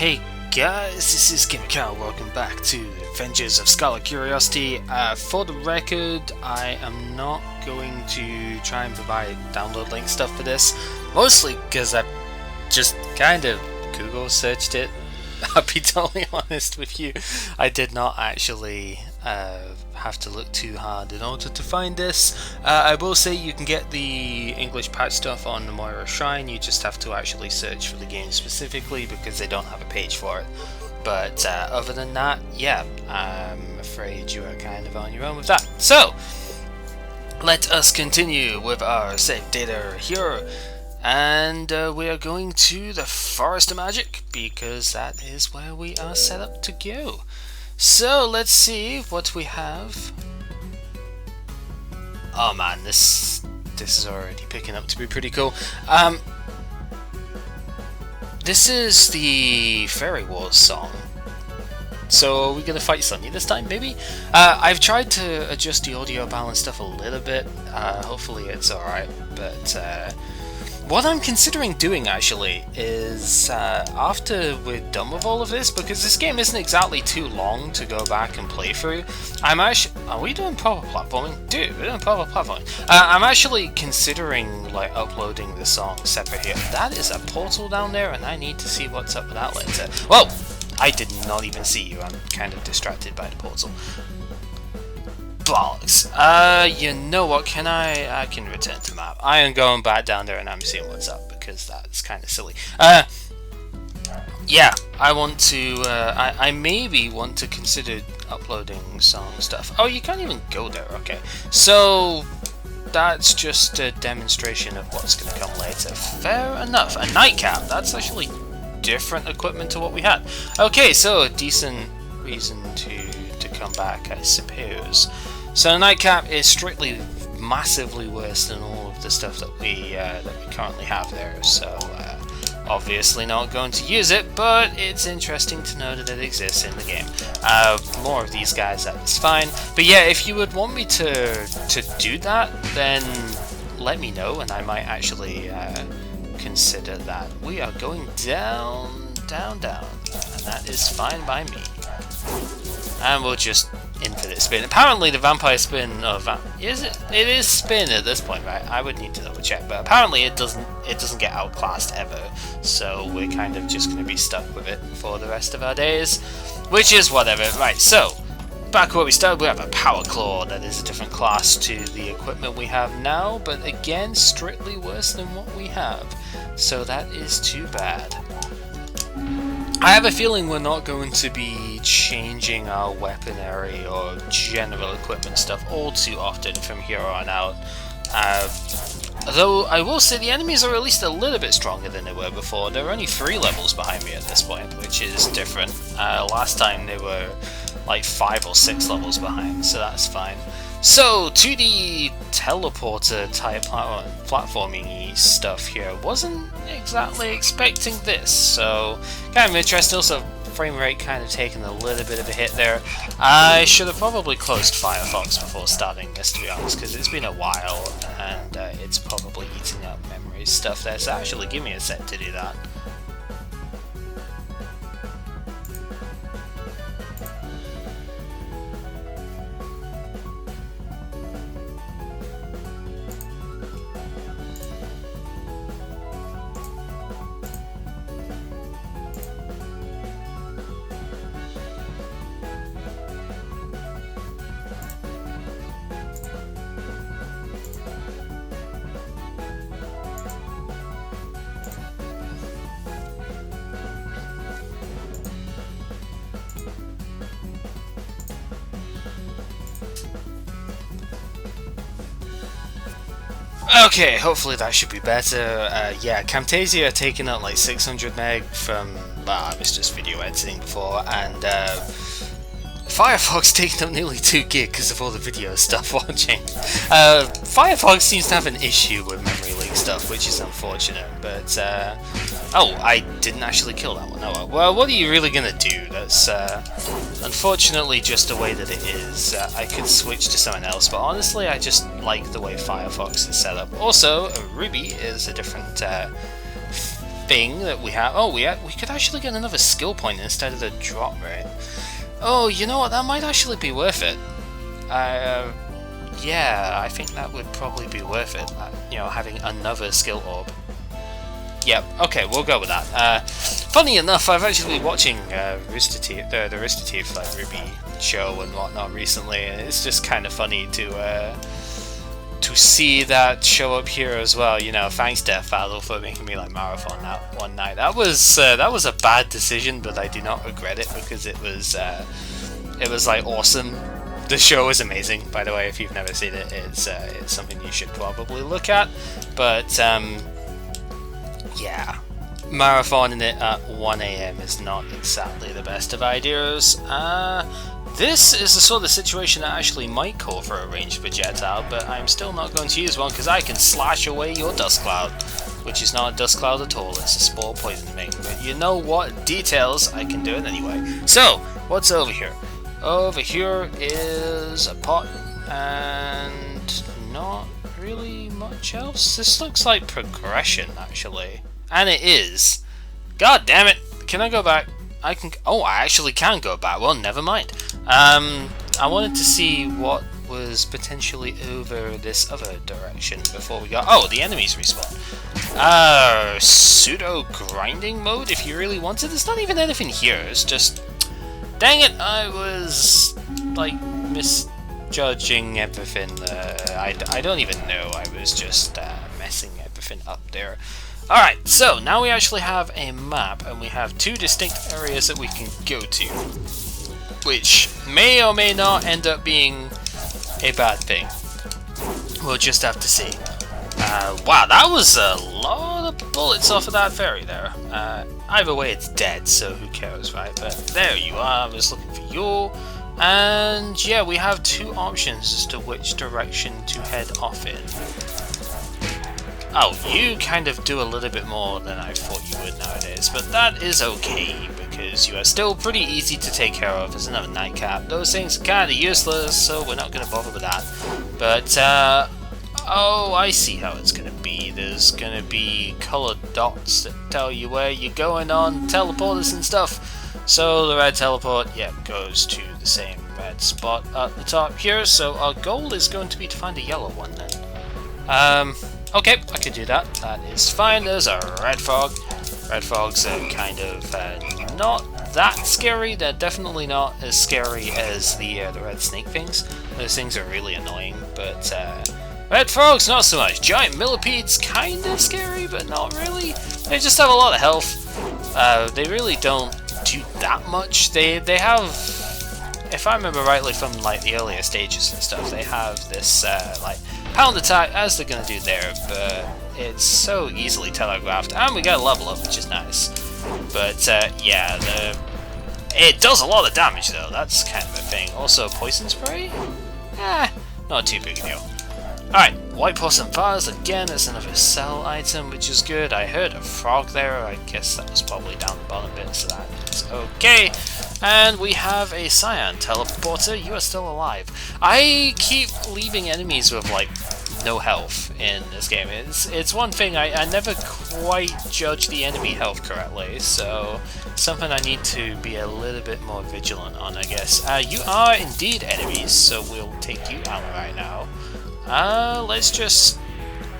Hey guys, this is Cow. Welcome back to the Adventures of Scarlet Curiosity. For the record, I am not going to try and provide download link stuff for this, mostly because I've just kind of Google searched it. I'll be totally honest with you, I did not actually have to look too hard in order to find this. I will say you can get the English patch stuff on the Moira Shrine, you just have to actually search for the game specifically because they don't have a page for it. But other than that, yeah, I'm afraid you are kind of on your own with that. So, let us continue with our save data here. And we are going to the Forest of Magic because that is where we are set up to go. So let's see what we have. Oh man, this is already picking up to be pretty cool. This is the Fairy Wars song. So are we gonna fight Sonya this time, maybe? I've tried to adjust the audio balance stuff a little bit. Hopefully it's alright, but what I'm considering doing actually is after we're done with all of this, because this game isn't exactly too long to go back and play through, are we doing proper platforming? Dude, we're doing proper platforming. I'm actually considering like uploading the song separate here. That is a portal down there and I need to see what's up with that later. Well, I did not even see you, I'm kind of distracted by the portal. Bollocks. You know what, I can return to map. I am going back down there and I'm seeing what's up because that's kind of silly. Yeah, I want to, I maybe want to consider uploading song stuff. Oh, you can't even go there, okay. So, that's just a demonstration of what's going to come later. Fair enough. A nightcap, that's actually different equipment to what we had. Okay, so a decent reason to come back, I suppose. So the nightcap is strictly massively worse than all of the stuff that we currently have there. So obviously not going to use it, but it's interesting to know that it exists in the game. More of these guys, that's fine. But yeah, if you would want me to do that, then let me know, and I might actually consider that. We are going down, down, down, and that is fine by me. And we'll just infinite spin. Apparently the vampire spin is it? It is spin at this point, right? I would need to double check, but apparently it doesn't get outclassed ever. So we're kind of just going to be stuck with it for the rest of our days, which is whatever. Right, so back where we started, we have a power claw that is a different class to the equipment we have now, but again strictly worse than what we have. So that is too bad. I have a feeling we're not going to be changing our weaponry or general equipment stuff all too often from here on out. Though I will say the enemies are at least a little bit stronger than they were before. They're only 3 levels behind me at this point, which is different. Last time they were like 5 or 6 levels behind, so that's fine. So, 2D teleporter type platforming stuff here. Wasn't exactly expecting this, so kind of interesting. Also, frame rate kind of taking a little bit of a hit there. I should have probably closed Firefox before starting this, to be honest, because it's been a while and it's probably eating up memory stuff there, so actually give me a sec to do that. Okay, hopefully that should be better. Yeah, Camtasia are taking up like 600 meg from, I was just video editing before, and Firefox taking up nearly 2 gig because of all the video stuff watching. Firefox seems to have an issue with memory leak stuff, which is unfortunate, but oh, I didn't actually kill that one. Oh well, what are you really gonna do? That's unfortunately just the way that it is. I could switch to someone else, but honestly I just like the way Firefox is set up. Also, Ruby is a different thing that we have. Oh, we could actually get another skill point instead of the drop rate. Oh, you know what? That might actually be worth it. Yeah, I think that would probably be worth it. You know, having another skill orb. Yep. Okay, we'll go with that. Funny enough, I've actually been watching Rooster Teeth, the Rooster Teeth like Ruby show and whatnot recently, and it's just kind of funny to see that show up here as well. You know, thanks Death Battle for making me like marathon that one night. That was a bad decision, but I do not regret it because it was like awesome. The show is amazing, by the way. If you've never seen it, it's something you should probably look at. But yeah, marathoning it at 1 AM is not exactly the best of ideas. This is the sort of situation that actually might call for a ranged projectile, but I'm still not going to use one because I can slash away your dust cloud, which is not a dust cloud at all, it's a spore poison thing. But you know what? Details, I can do it anyway. So, what's over here? Over here is a pot, and not really much else. This looks like progression, actually. And it is. God damn it! Can I go back? I can. Oh, I actually can go back. Well, never mind. I wanted to see what was potentially over this other direction before we go. Oh, the enemies respawn. Pseudo grinding mode. If you really wanted, there's not even anything here. It's just. Dang it! I was like misjudging everything. I don't even know. I was just messing everything up there. Alright, so now we actually have a map, and we have two distinct areas that we can go to, which may or may not end up being a bad thing. We'll just have to see. Wow, that was a lot of bullets off of that fairy there. Either way, it's dead, so who cares, right? But there you are, I was looking for you. And yeah, we have two options as to which direction to head off in. Oh, you kind of do a little bit more than I thought you would nowadays, but that is okay, because you are still pretty easy to take care of. There's another nightcap. Those things are kind of useless, so we're not going to bother with that. But, oh, I see how it's going to be. There's going to be colored dots that tell you where you're going on teleporters and stuff. So the red teleport, yeah, goes to the same red spot at the top here, so our goal is going to be to find a yellow one then. Okay, I could do that. That is fine. There's a red frog. Red frogs are kind of not that scary. They're definitely not as scary as the red snake things. Those things are really annoying, but red frogs not so much. Giant millipedes kind of scary, but not really. They just have a lot of health. They really don't do that much. They have, if I remember rightly from like the earlier stages and stuff, they have this like pound attack, as they're going to do there, but it's so easily telegraphed, and we got a level up, which is nice. But yeah, it does a lot of damage though, that's kind of a thing. Also, poison spray? Not too big a deal. Alright, white possum vase, again, it's another sell item, which is good. I heard a frog there, I guess that was probably down the bottom bit, so that is okay. And we have a cyan teleporter. You are still alive. I keep leaving enemies with like no health in this game. It's one thing, I never quite judge the enemy health correctly, so something I need to be a little bit more vigilant on, I guess. You are indeed enemies, so we'll take you out right now. Let's just...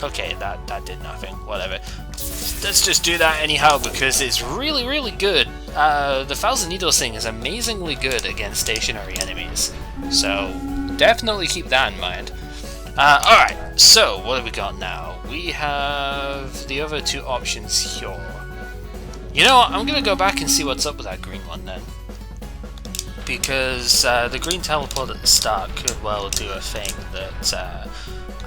Okay, that did nothing. Whatever. Let's just do that anyhow, because it's really, really good. The Thousand Needles thing is amazingly good against stationary enemies. So, definitely keep that in mind. Alright, so what have we got now? We have the other two options here. You know what, I'm gonna go back and see what's up with that green one then. Because the green teleport at the start could well do a thing that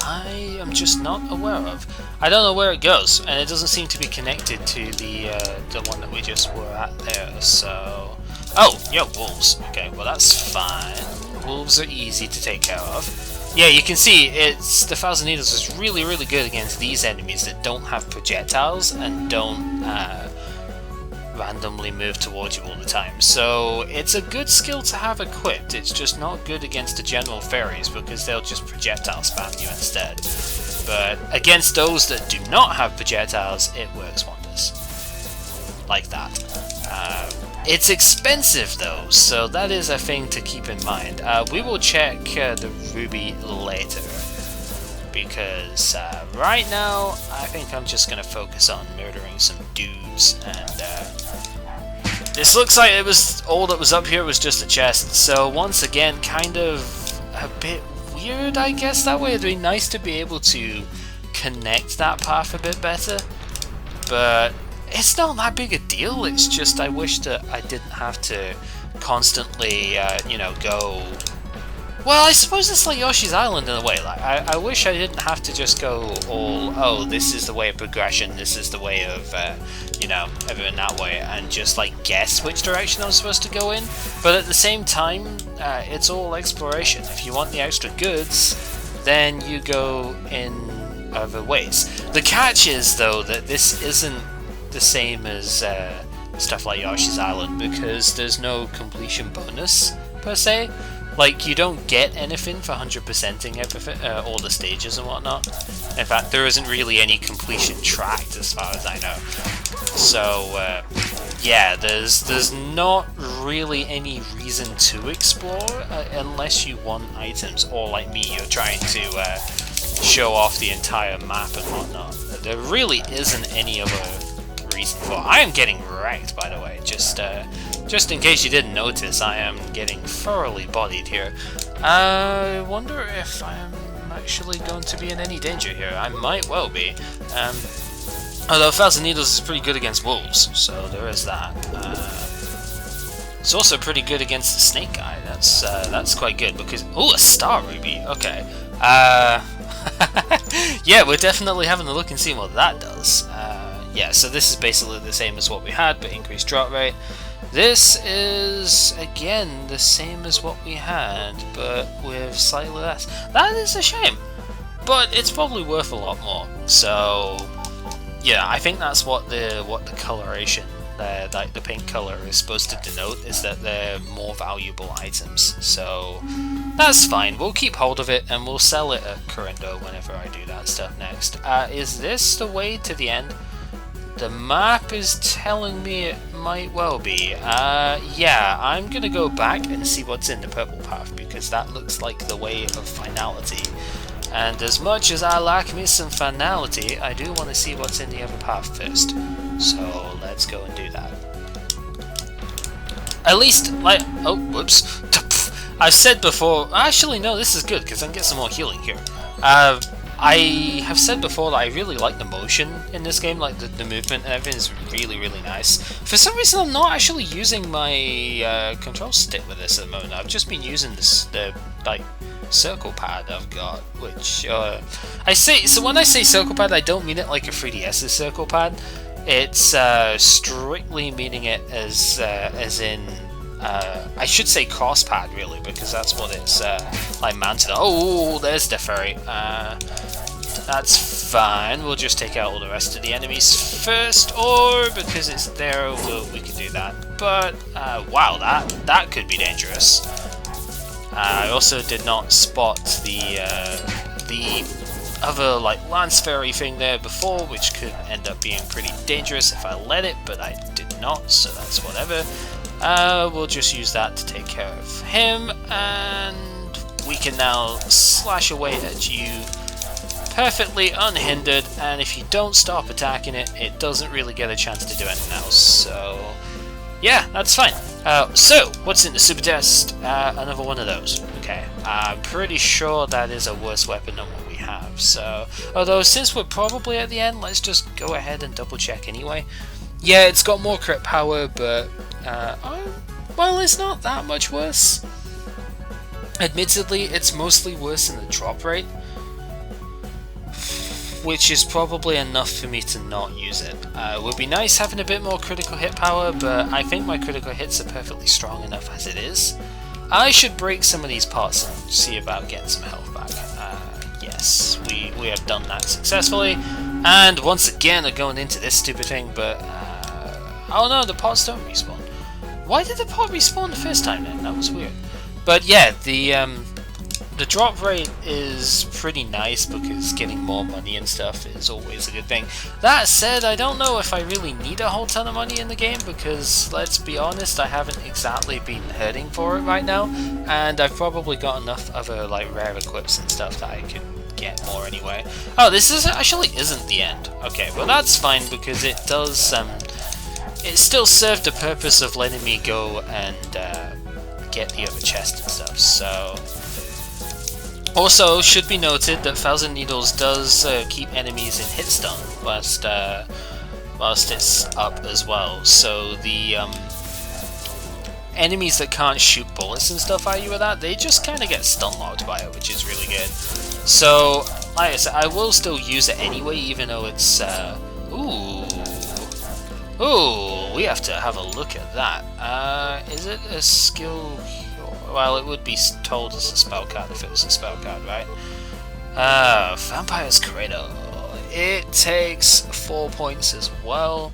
I am just not aware of. I don't know where it goes, and it doesn't seem to be connected to the one that we just were at there, so... Oh, yeah, wolves. Okay, well that's fine. Wolves are easy to take care of. Yeah, you can see it's the Thousand Needles is really, really good against these enemies that don't have projectiles and don't randomly move towards you all the time. So it's a good skill to have equipped. It's just not good against the general fairies because they'll just projectile spam you instead. But against those that do not have projectiles, it works wonders. like that. It's expensive though, so that is a thing to keep in mind. We will check the ruby later, because right now I think I'm just going to focus on murdering some dudes, and this looks like it was all that was up here was just a chest, so once again kind of a bit weird, I guess. That way it'd be nice to be able to connect that path a bit better, but it's not that big a deal. It's just I wish that I didn't have to constantly, you know, go... Well, I suppose it's like Yoshi's Island in a way. Like, I wish I didn't have to just go all, oh, this is the way of progression, this is the way of, you know, everything that way, and just, like, guess which direction I'm supposed to go in. But at the same time, it's all exploration. If you want the extra goods, then you go in other ways. The catch is, though, that this isn't the same as stuff like Yoshi's Island, because there's no completion bonus, per se. Like, you don't get anything for 100%ing everything, all the stages and whatnot. In fact, there isn't really any completion tracked as far as I know. So, yeah, there's not really any reason to explore unless you want items, or like me, you're trying to show off the entire map and whatnot. There really isn't any other reason for. I am getting wrecked, by the way, just in case you didn't notice. I am getting thoroughly bodied here. I wonder if I'm actually going to be in any danger here. I might well be. Although 1,000 Needles is pretty good against wolves, so there is that. It's also pretty good against the snake guy. That's quite good because... Oh, a star ruby! Okay. Yeah, we're definitely having a look and seeing what that does. Yeah, so this is basically the same as what we had, but increased drop rate. This is, again, the same as what we had, but with slightly less. That is a shame, but it's probably worth a lot more. So, yeah, I think that's what the coloration, like the pink color, is supposed to denote, is that they're more valuable items. So, that's fine. We'll keep hold of it, and we'll sell it at Correndo whenever I do that stuff next. Is this the way to the end? The map is telling me it might well be. Yeah, I'm gonna go back and see what's in the purple path, because that looks like the way of finality. And as much as I like me some finality, I do want to see what's in the other path first. So let's go and do that. At least, like, oh, whoops. I've said before, actually no, this is good, because I can get some more healing here. I have said before that I really like the motion in this game, like the movement and everything is really, really nice. For some reason I'm not actually using my control stick with this at the moment. I've just been using the like circle pad I've got, which I say, so when I say circle pad I don't mean it like a 3DS's circle pad. It's strictly meaning it as in I should say cross pad really, because that's what it's like mounted on. Oh, there's the fairy. That's fine. We'll just take out all the rest of the enemies first, or because it's there, we can do that. But wow, that could be dangerous. I also did not spot the other like lance fairy thing there before, which could end up being pretty dangerous if I let it, but I did not, so that's whatever. We'll just use that to take care of him, and we can now slash away at you perfectly unhindered, and if you don't stop attacking it, it doesn't really get a chance to do anything else, so yeah, that's fine. So, what's in the super test? Another one of those. Okay, I'm pretty sure that is a worse weapon than what we have, so, although since we're probably at the end, let's just go ahead and double check anyway. Yeah, it's got more crit power, but well, it's not that much worse. Admittedly, it's mostly worse in the drop rate, which is probably enough for me to not use it. It would be nice having a bit more critical hit power, but I think my critical hits are perfectly strong enough as it is. I should break some of these parts and see about getting some health back. Yes, we have done that successfully, and once again are going into this stupid thing, but oh no, the pots don't respawn. Why did the pot respawn the first time then? That was weird. But yeah, the the drop rate is pretty nice because getting more money and stuff is always a good thing. That said, I don't know if I really need a whole ton of money in the game because, let's be honest, I haven't exactly been hurting for it right now, and I've probably got enough other like rare equips and stuff that I can get more anyway. Oh, this actually isn't the end. Okay, well that's fine because it does it still served the purpose of letting me go and get the other chest and stuff. So also should be noted that Thousand Needles does keep enemies in hit stun whilst it's up as well. So the enemies that can't shoot bullets and stuff at you with that, they just kind of get stun locked by it, which is really good. So like I said, I will still use it anyway, even though it's ooh, we have to have a look at that. Is it a skill? Well, it would be told as a spell card if it was a spell card, right? Vampire's Cradle. It takes 4 points as well.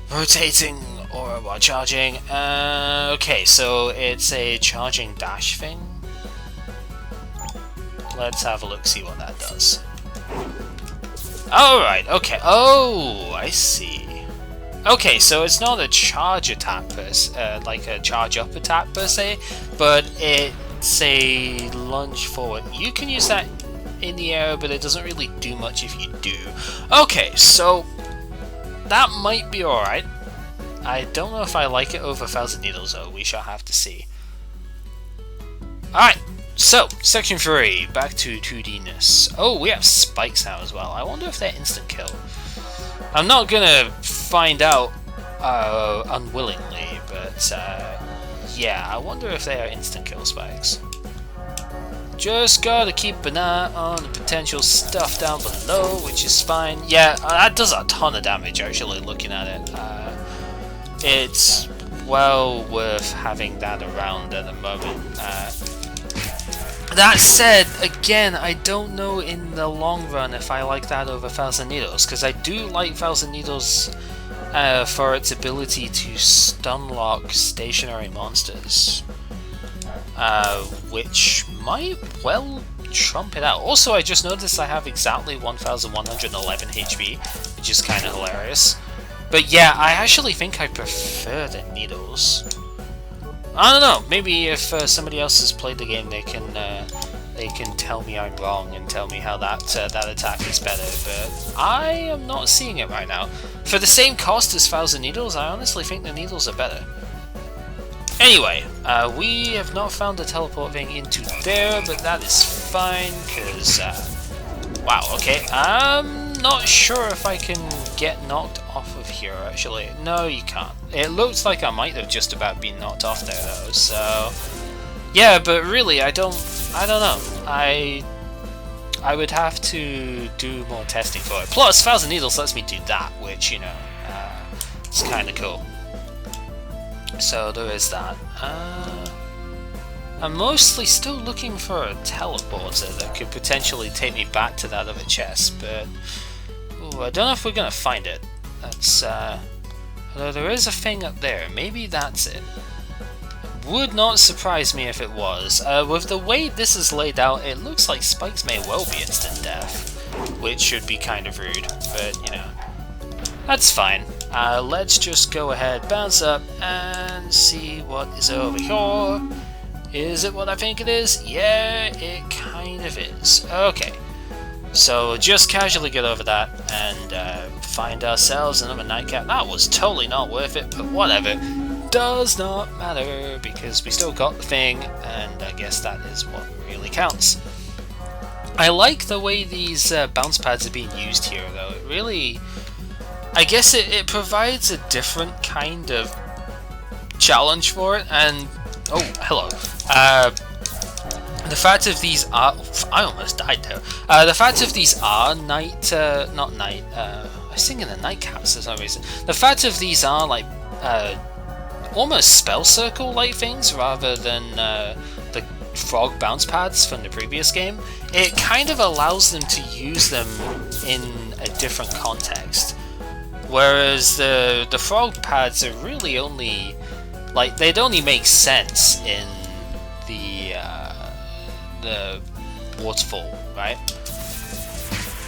Rotating aura while charging. Okay, so it's a charging dash thing. Let's have a look, see what that does. Alright, okay. Oh, I see. Okay, so it's not a charge attack like a charge up attack per se, but it's a lunge forward. You can use that in the air, but it doesn't really do much if you do. Okay, so that might be alright. I don't know if I like it over Thousand Needles though, we shall have to see. Alright, so, section 3, back to 2D-ness. Oh, we have spikes now as well. I wonder if they're instant kill. I'm not gonna find out unwillingly, but yeah, I wonder if they are instant kill spikes. Just gotta keep an eye on the potential stuff down below, which is fine. Yeah, that does a ton of damage actually, looking at it. It's well worth having that around at the moment. That said, again, I don't know in the long run if I like that over Thousand Needles, because I do like Thousand Needles for its ability to stun lock stationary monsters, which might well trump it out. Also, I just noticed I have exactly 1111 HP, which is kind of hilarious. But yeah, I actually think I prefer the Needles. I don't know, maybe if somebody else has played the game, they can tell me I'm wrong and tell me how that attack is better, but I am not seeing it right now. For the same cost as Thousand Needles, I honestly think the Needles are better. Anyway, we have not found the teleport thing into there, but that is fine, because, wow, okay, I'm not sure if I can get knocked off of here, actually. No, you can't. It looks like I might have just about been knocked off there, though, so yeah, but really, I don't know. I would have to do more testing for it. Plus, Thousand Needles lets me do that, which, you know, it's kind of cool. So there is that. I'm mostly still looking for a teleporter that could potentially take me back to that other chest, but ooh, I don't know if we're gonna find it. That's although there is a thing up there, maybe that's it. Would not surprise me if it was. With the way this is laid out, it looks like spikes may well be instant death, which should be kind of rude, but you know, that's fine. Let's just go ahead, bounce up, and see what is over here. Is it what I think it is? Yeah, it kind of is. Okay, so just casually get over that and find ourselves another nightcap. That was totally not worth it, but whatever. Does not matter, because we still got the thing, and I guess that is what really counts. I like the way these bounce pads are being used here, though. It really, I guess it provides a different kind of challenge for it, and oh, hello. The fact of these are, I almost died there. The fact of these are not night, I was thinking the nightcaps for some reason. The fact of these are like, almost spell circle like things rather than the frog bounce pads from the previous game. It kind of allows them to use them in a different context, whereas the frog pads are really only like, they'd only make sense in the waterfall, right?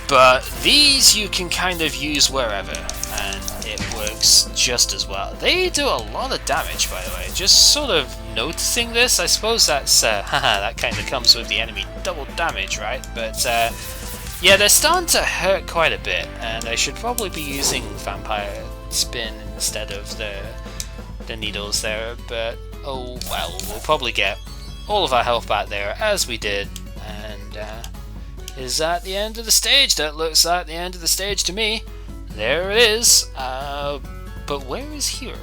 But these you can kind of use wherever, and it works just as well. They do a lot of damage, by the way. Just sort of noticing this, I suppose that's haha, that kind of comes with the enemy double damage, right? But yeah, they're starting to hurt quite a bit, and I should probably be using Vampire Spin instead of the needles there. But oh well, we'll probably get all of our health back there as we did, and is that the end of the stage? That looks like the end of the stage to me. There it is. But where is here?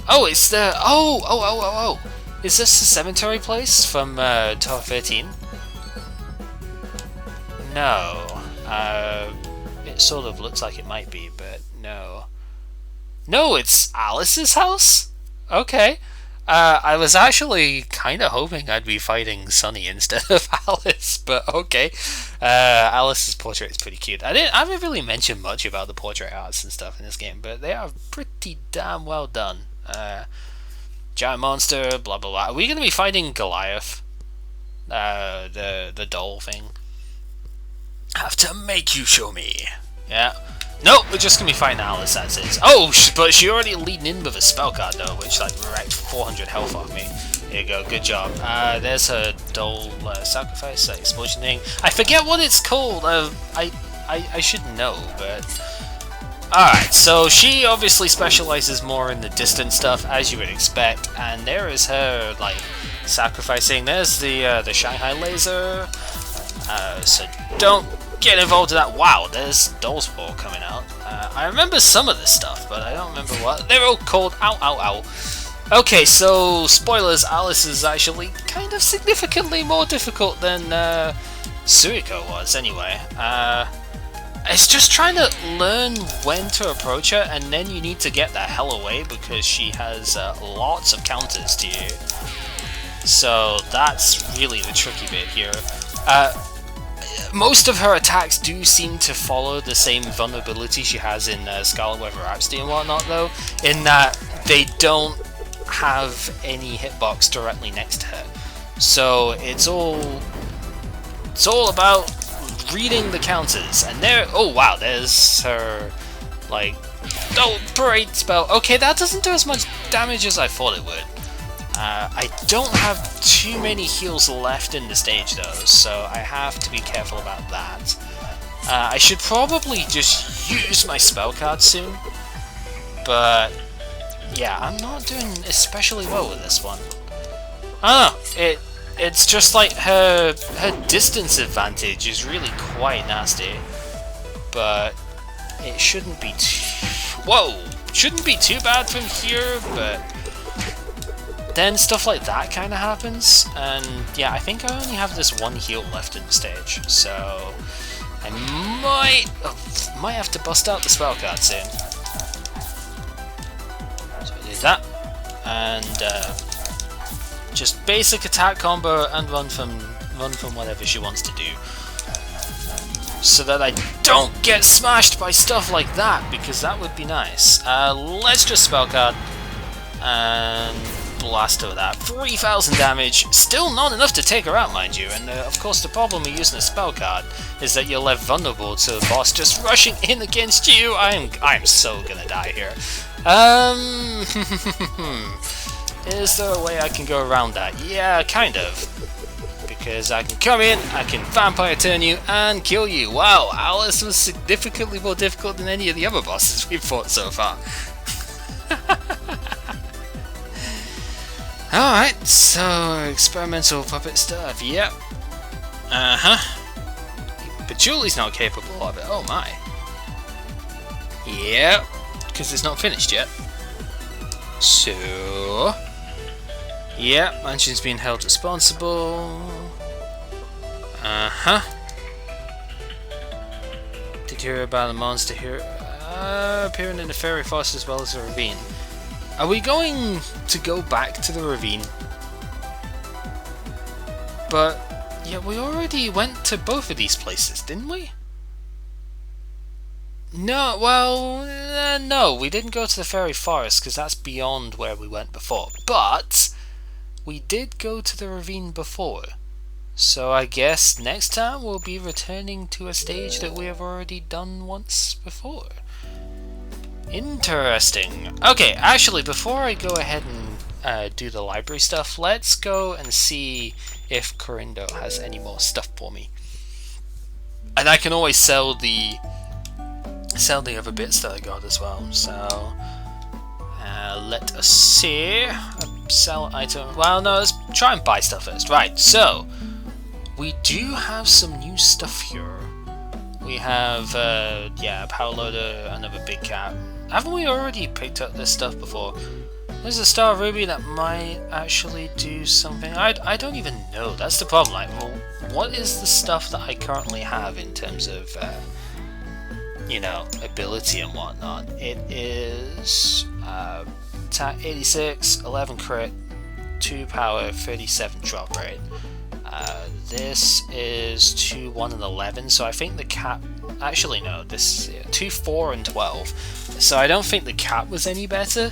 Oh, it's the oh. Is this the cemetery place from Tower 13? No. It sort of looks like it might be, but no. No, it's Alice's house? Okay. I was actually kind of hoping I'd be fighting Sunny instead of Alice, but okay. Alice's portrait is pretty cute. I haven't really mentioned much about the portrait arts and stuff in this game, but they are pretty damn well done. Giant monster, blah blah blah. Are we going to be fighting Goliath? The doll thing? Have to make you show me. Yeah. Nope, we're just going to be fighting Alice as is. Oh, but she already leading in with a spell card though, which like wrecked 400 health off me. Here you go, good job. There's her doll sacrifice, explosion thing. I forget what it's called. I should know, but... Alright, so she obviously specializes more in the distant stuff, as you would expect, and there is her, like, sacrificing. There's the Shanghai laser, so don't get involved in that. Wow, there's Doll's Ball coming out. I remember some of this stuff, but I don't remember what. They're all called ow ow ow. Okay, so spoilers, Alice is actually kind of significantly more difficult than Suiko was anyway. It's just trying to learn when to approach her, and then you need to get the hell away because she has lots of counters to you. So that's really the tricky bit here. Most of her attacks do seem to follow the same vulnerability she has in Scarlet with her Rhapsody and whatnot, though, in that they don't have any hitbox directly next to her. So it's all about reading the counters, and there. Oh wow, there's her like parade spell. Okay, that doesn't do as much damage as I thought it would. I don't have too many heals left in the stage though, so I have to be careful about that. I should probably just use my spell card soon, but yeah, I'm not doing especially well with this one. I don't know, it's just like her distance advantage is really quite nasty, but it shouldn't be shouldn't be too bad from here, but then stuff like that kind of happens, and yeah, I think I only have this one heal left in the stage, so I might have to bust out the spell card soon. So I do that, and just basic attack combo and run from whatever she wants to do, so that I don't get smashed by stuff like that, because that would be nice. Let's just spell card and blast her with that. 3,000 damage, still not enough to take her out, mind you, and of course the problem with using a spell card is that you're left vulnerable to the boss just rushing in against you. I'm so gonna die here. Is there a way I can go around that? Yeah, kind of. Because I can come in, I can vampire turn you, and kill you. Wow, Alice was significantly more difficult than any of the other bosses we've fought so far. Alright, so experimental puppet stuff, yep. But Julie's not capable of it, oh my. Yep, because it's not finished yet. So... Yep, Mansion's being held responsible. Did you hear about the monster here? Appearing in the fairy forest as well as the ravine. Are we going to go back to the ravine? But, yeah, we already went to both of these places, didn't we? No, well, no, we didn't go to the fairy forest because that's beyond where we went before. But we did go to the ravine before. So I guess next time we'll be returning to a stage that we have already done once before. Interesting. Okay, actually, before I go ahead and do the library stuff, let's go and see if Corindo has any more stuff for me. And I can always sell the other bits that I got as well. So let us see. Sell item. Well, no, let's try and buy stuff first. Right. So we do have some new stuff here. We have yeah, power loader, another big cap. Haven't we already picked up this stuff before? There's a star ruby that might actually do something. I don't even know. That's the problem. Like, well, what is the stuff that I currently have in terms of you know, ability and whatnot? It is attack 86, 11 crit, 2 power, 37 drop rate. This is 2, 1, and 11. So I think the cap. Actually, no. This 2, 4, and 12. So I don't think the cap was any better.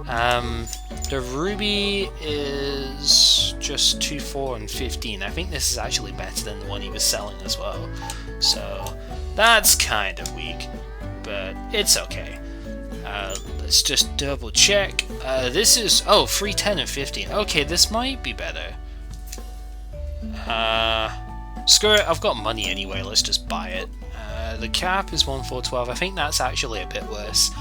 The ruby is just 2, 4, and 15. I think this is actually better than the one he was selling as well. So that's kind of weak, but it's okay. Let's just double check. This is 3, 10, and 15. Okay, this might be better. Screw it. I've got money anyway. Let's just buy it. The cap is 1, 4, 12. I think that's actually a bit worse.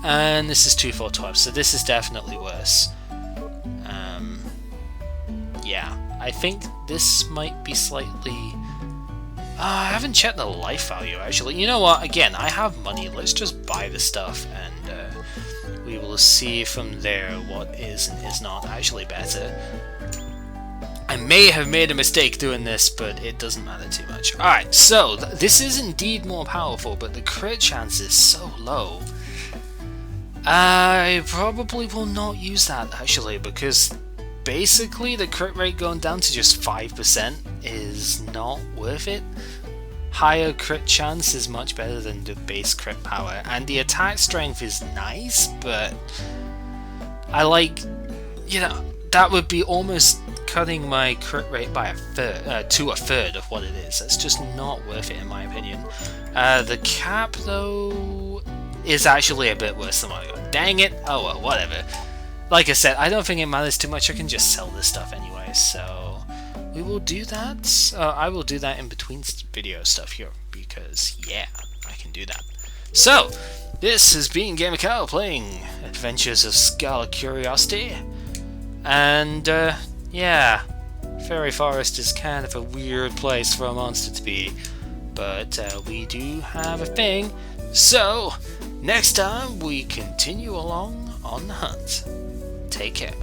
And this is 2, 4, 12, so this is definitely worse. Yeah, I think this might be slightly... I haven't checked the life value, actually. You know what, again, I have money. Let's just buy the stuff, and we will see from there what is and is not actually better. I may have made a mistake doing this, but it doesn't matter too much. Alright, so this is indeed more powerful, but the crit chance is so low. I probably will not use that, actually, because basically the crit rate going down to just 5% is not worth it. Higher crit chance is much better than the base crit power, and the attack strength is nice, but I like, you know, that would be almost cutting my crit rate by to a third of what it is. That's just not worth it in my opinion. The cap though is actually a bit worse than what I got. Dang it! Oh well, whatever. Like I said, I don't think it matters too much. I can just sell this stuff anyway, so we will do that. I will do that in between video stuff here, because yeah, I can do that. So, this has been GamerCow playing Adventures of Scarlet Curiosity, and yeah, Fairy Forest is kind of a weird place for a monster to be, but we do have a thing, so next time we continue along on the hunt. Take care.